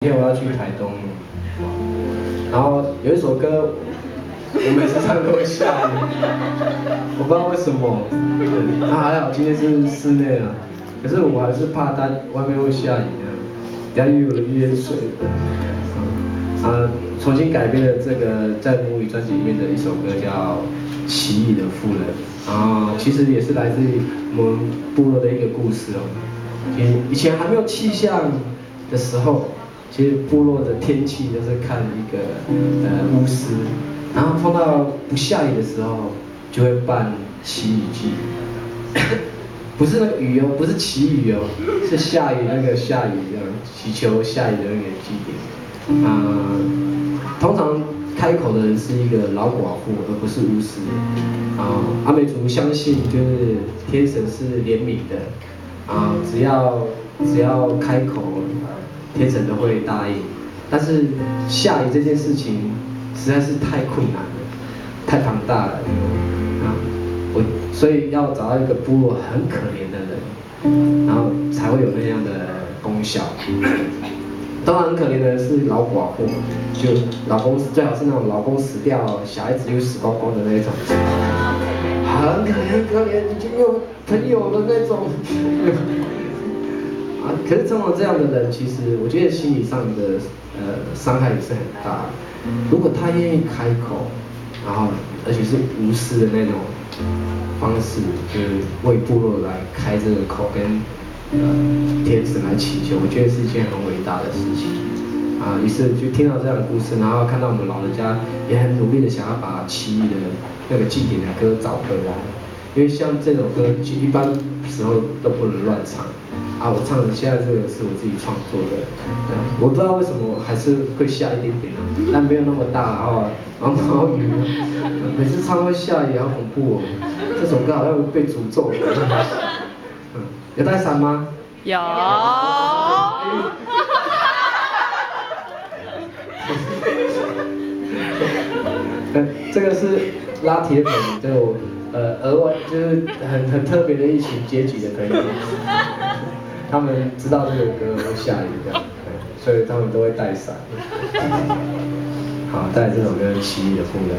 今天我要去台东，然后有一首歌，我每次唱都会下雨，我不知道为什么。还好今天是室内啊，可是我还是怕它外面会下雨啊，等下又有人淹水。重新改编了这个在母语专辑里面的一首歌叫《奇异的妇人》，然后其实也是来自于我们部落的一个故事哦。以前还没有气象的时候。其实部落的天气都是看一个巫师，然后碰到不下雨的时候，就会办祈雨祭，不是那个雨哦，不是祈雨哦，是下雨那个下雨的，祈求下雨的那个祭典。通常开口的人是一个老寡妇，而不是巫师。阿美族相信就是天神是怜悯的，只要开口。天神都会答应，但是下雨这件事情实在是太困难了，太庞大了，所以要找到一个部落很可怜的人，然后才会有那样的功效。当然很可怜的是老寡妇，就老公最好是那种老公死掉，小孩子又死光光的那种，很可怜很可怜，已经没有朋友的那种。可是通常这样的人，其实我觉得心理上的伤害也是很大。如果他愿意开口，然后而且是无私的那种方式，就是为部落来开这个口，跟天神来祈求，我觉得是一件很伟大的事情。于是就听到这样的故事，然后看到我们老人家也很努力的想要把奇异的那个祭典的歌找回来，因为像这首歌一般时候都不能乱唱。我唱的现在这个是我自己创作的，我不知道为什么还是会下一点点，但没有那么大然后雨，每次唱会下雨，好恐怖哦！这首歌好像被诅咒了。有带伞吗？有。这个是拉铁粉，就额外就是很特别的一群阶级的朋友。他们知道这首歌会下雨的，所以他们都会带伞。好，带来这首歌《奇异的妇人》。